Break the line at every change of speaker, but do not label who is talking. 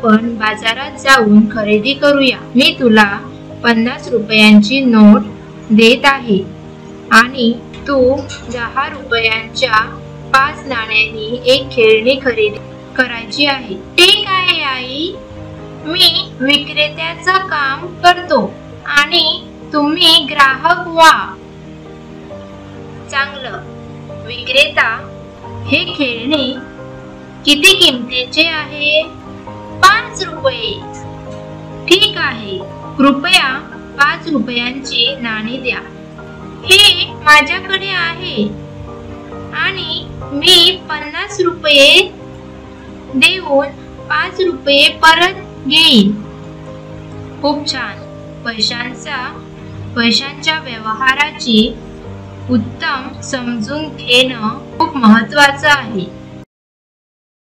आपण बाजारात जाऊन खरेदी करूया. मी तुला 50 रुपयांची नोट देत आहे आणि तू 10 रुपयांच्या 5 नाण्यांनी एक खेळणी खरेदी करायची आहे. ठीक आहे आई, मी विक्रेत्याचं काम करतो आणि तुम्ही ग्राहक व्हा. चांगलं. विक्रेता, हे खेळणे किती किमतीचे आहे? 5 रुपये. ठीक आहे, कृपया 5 रुपयांची नाणी द्या. हे माझ्याकडे आहे आणि मी 50 रुपये देऊन 5 रुपये परत घेईन. खूप छान. पैशांच्या व्यवहाराची उत्तम समजून घेणं खूप महत्त्वाचं आहे.